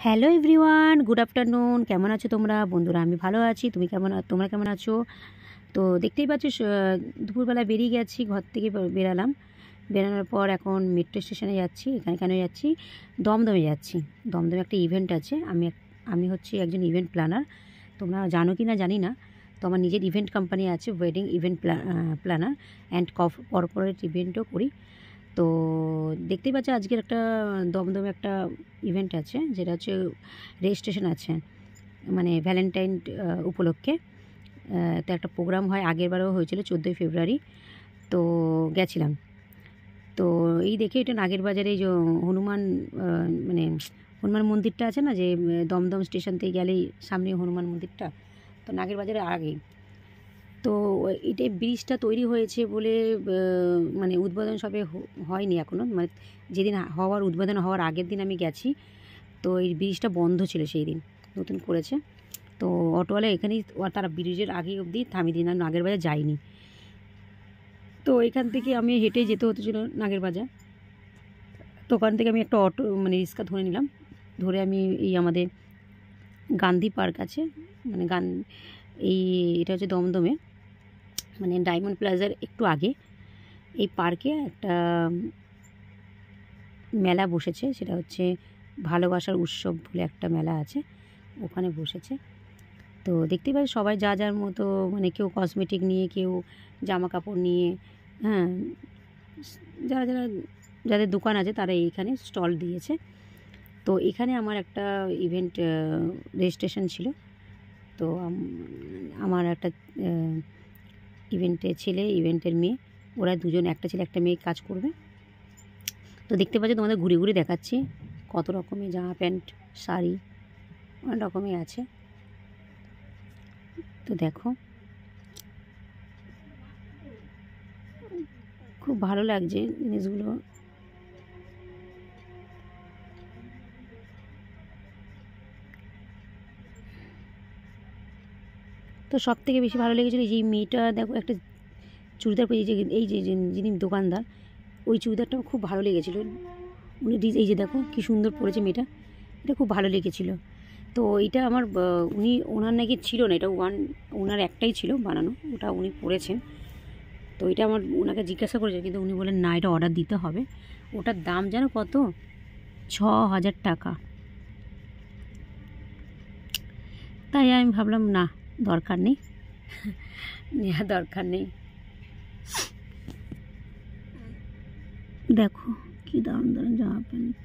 Hello everyone, good afternoon. কেমন আছো তোমরা বন্ধুরা? আমি ভালো আছি। তোমরা কেমন আছো? তো দেখতেই পাচ্ছ দুপুরবেলা বেরিয়ে গেছি, ঘর থেকে বেরালাম। বেরানোর পর এখন মেট্রো স্টেশনে যাচ্ছি। এখানে কেন যাচ্ছি? দমদমে যাচ্ছি। দমদমে একটা ইভেন্ট আছে। আমি হচ্ছি একজন ইভেন্ট প্ল্যানার। তোমরা জানো কি না জানি না। তো আমার নিজের ইভেন্ট কোম্পানি আছে, wedding event planner and corporate ইভেন্টও করি। তো দেখতেই পাচ্ছ আজকের একটা দমদমে একটা ইভেন্ট আছে, যেটা হচ্ছে রেজিস্ট্রেশন আছে, মানে ভ্যালেন্টাইন উপলক্ষে। তো একটা প্রোগ্রাম হয়, আগেরবারও হয়েছিল 14ই ফেব্রুয়ারি। তো গেছিলাম। তো এই দেখে এটা নাগেরবাজারে এই যে হনুমান মানে হনুমান মন্দিরটা আছে না, যে দমদম স্টেশন থেকে গেলেই সামনে হনুমান মন্দিরটা, তো নাগেরবাজারের আগেই। তো এটা ব্রিজটা তৈরি হয়েছে বলে মানে উদ্বোধন সবে হয়নি এখনও, মানে যেদিন উদ্বোধন হওয়ার আগের দিন আমি গেছি। তো এই ব্রিজটা বন্ধ ছিল সেই দিন, নতুন করেছে। তো অটোওয়ালা এখানেই তারা ব্রিজের আগে অবধি থামিয়ে দিন, আমি নাগেরবাজার যাইনি। তো এখান থেকে আমি হেঁটেই যেতে হতেছিল নাগেরবাজার। তো ওখান থেকে আমি একটা অটো মানে রিক্সা ধরে নিলাম। ধরে আমি এই আমাদের গান্ধী পার্ক আছে, মানে এটা হচ্ছে দমদমে, মানে ডায়মন্ড প্লাজার একটু আগে এই পার্কে একটা মেলা বসেছে। সেটা হচ্ছে ভালোবাসার উৎসব বলে একটা মেলা আছে, ওখানে বসেছে। তো দেখতেই পাচ্ছি সবাই যা যার মতো, মানে কেউ কসমেটিক নিয়ে, কেউ জামা কাপড় নিয়ে, হ্যাঁ, যাদের দোকান আছে তারা এইখানে স্টল দিয়েছে। তো এখানে আমার একটা ইভেন্ট রেজিস্ট্রেশন ছিল। তো আমার একটা ইভেন্টের মেয়ে, ওরা দুজন, একটা ছেলে একটা মেয়ে কাজ করবে। তো দেখতে পাচ্ছি তোমাদের ঘুরে ঘুরে দেখাচ্ছি কত রকমের জামা প্যান্ট, শাড়ি, অনেক রকমের আছে। তো দেখো, খুব ভালো লাগছে জিনিসগুলো। তো সব থেকে বেশি ভালো লেগেছিলো এই যে মেয়েটা, দেখো একটা চুড়িদার পরে, এই যে যিনি দোকানদার, ওই চুড়িদারটা খুব ভালো লেগেছিলো। উনি এই যে দেখো কী সুন্দর পরেছে মেয়েটা, এটা খুব ভালো লেগেছিলো। তো এটা আমার ওনার নাকি ছিল না, এটা ওনার একটাই ছিল বানানো, ওটা উনি পরেছেন। তো এটা আমার ওনাকে জিজ্ঞাসা করেছে, কিন্তু উনি বলেন না, এটা অর্ডার দিতে হবে। ওটার দাম জানো কত? 6,000 টাকা। তাই আমি ভাবলাম না, দরকার নেই, নেওয়ার দরকার নেই। দেখো কি দাম জামা প্যান্ট।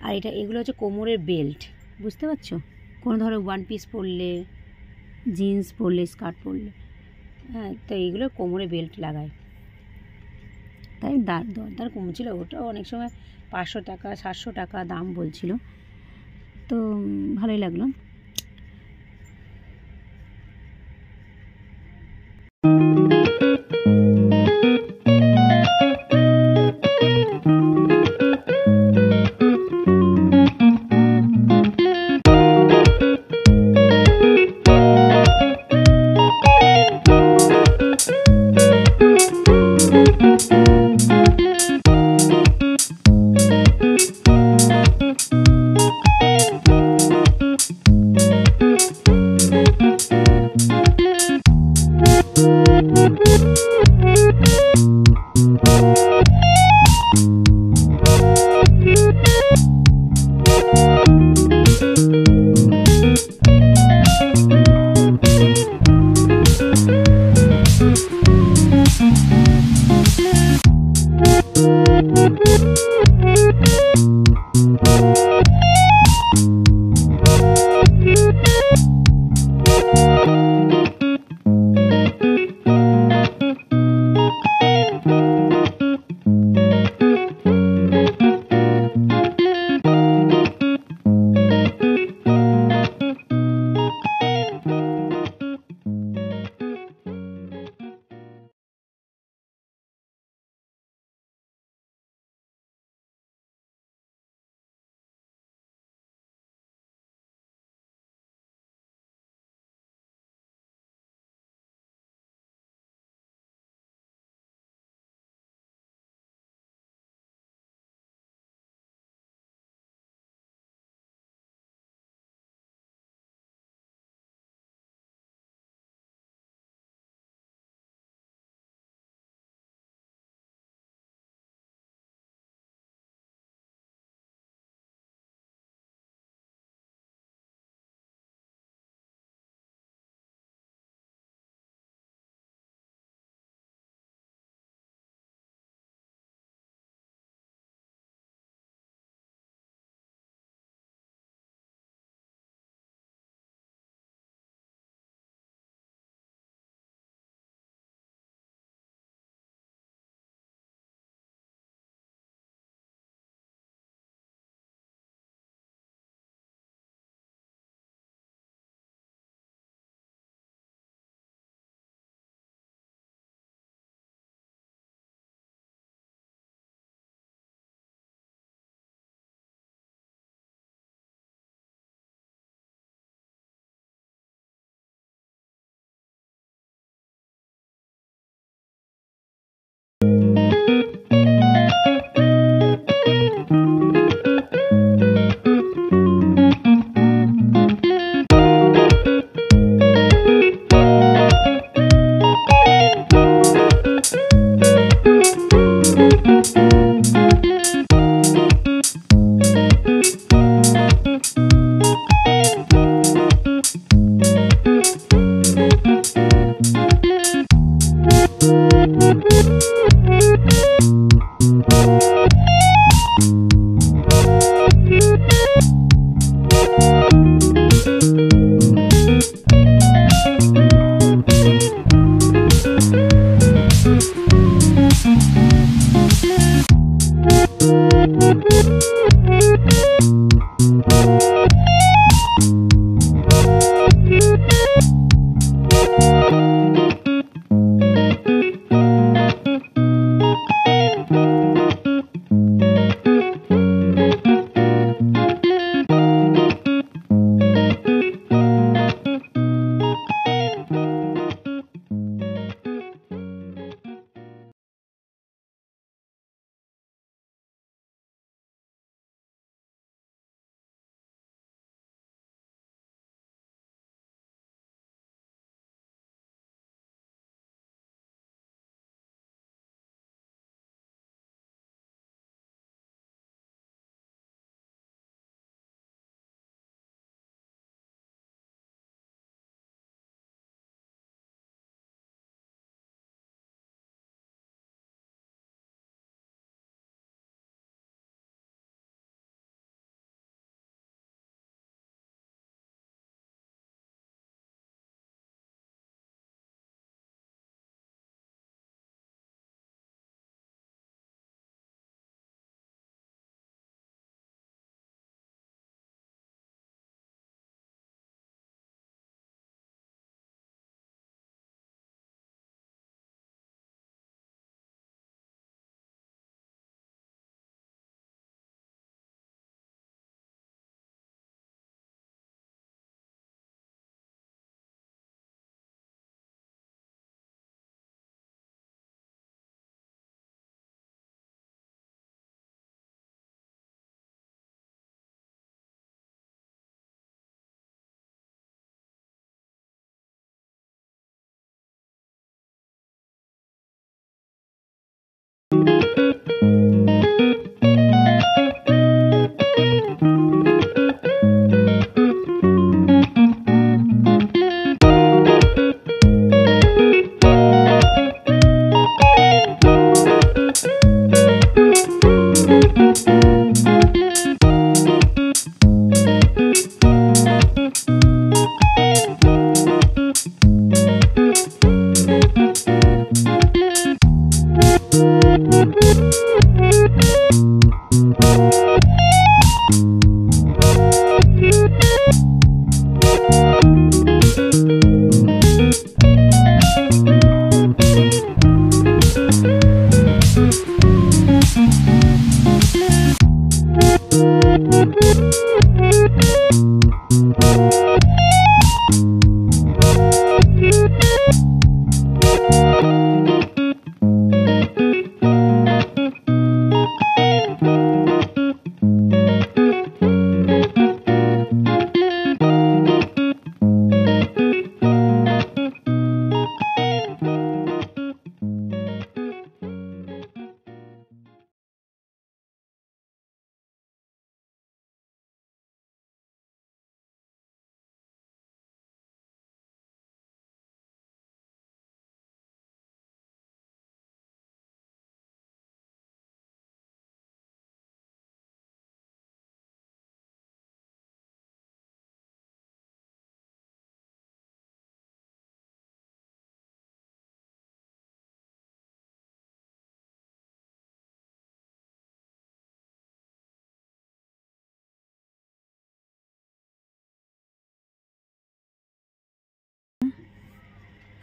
আর এগুলো হচ্ছে কোমরের বেল্ট, বুঝতে পারছো? কোনো ধরো ওয়ান পিস পরলে, জিন্স পরলে, স্কার্ট পরলে, হ্যাঁ, তো এইগুলো কোমরে বেল্ট লাগায়। তাই দরদার কমছিল, ওটাও অনেক সময় 500 টাকা 700 টাকা দাম বলছিল। তো ভালোই লাগলো।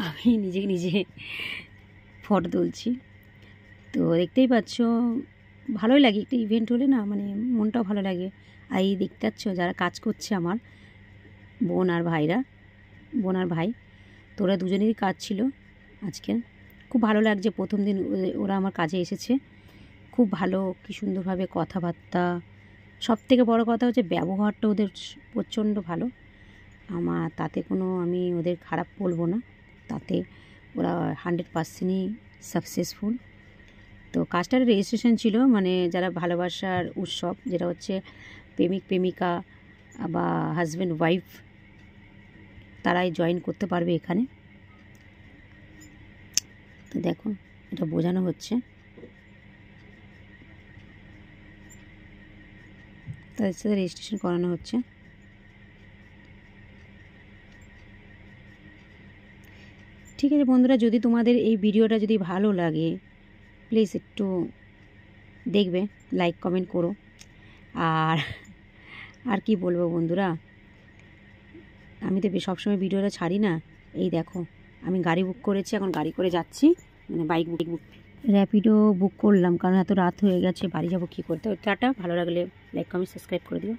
আমি নিজেকে নিজে ফটো তুলছি। তো দেখতেই পাচ্ছ ভালোই লাগে, একটা ইভেন্ট হলে না মানে মনটাও ভালো লাগে। আর এই দেখতে পাচ্ছ যারা কাজ করছে আমার বোন আর ভাই, তোরা দুজনেরই কাজ ছিল আজকে। খুব ভালো লাগছে। প্রথম দিন ওরা আমার কাজে এসেছে, খুব ভালো, কী সুন্দরভাবে কথাবার্তা। সবথেকে বড় কথা হচ্ছে ব্যবহারটা ওদের প্রচণ্ড ভালো। আমার তাতে কোনো আমি ওদের খারাপ বলবো না, তাতে ওরা 100%ই সাকসেসফুল। তো কাজটার রেজিস্ট্রেশন ছিল, মানে যারা ভালোবাসার উৎসব, যেটা হচ্ছে প্রেমিক প্রেমিকা বা হাজব্যান্ড ওয়াইফ, তারাই জয়েন করতে পারবে এখানে। তো দেখো এটা বোঝানো হচ্ছে, তাদের সাথে রেজিস্ট্রেশন করানো হচ্ছে। ঠিক আছে বন্ধুরা, যদি তোমাদের এই ভিডিওটা যদি ভালো লাগে প্লিজ একটু দেখবে, লাইক কমেন্ট করো। আর আর কি বলবো বন্ধুরা, আমি তো সবসময় ভিডিওটা ছাড়ি না। এই দেখো আমি গাড়ি বুক করেছি, এখন গাড়ি করে যাচ্ছি, মানে বাইক বুক র্যাপিডো বুক করলাম, কারণ এত রাত হয়ে গেছে, বাড়ি যাবো কী করতে। টাটা, ভালো লাগলে লাইক কমেন্ট সাবস্ক্রাইব করে দিও।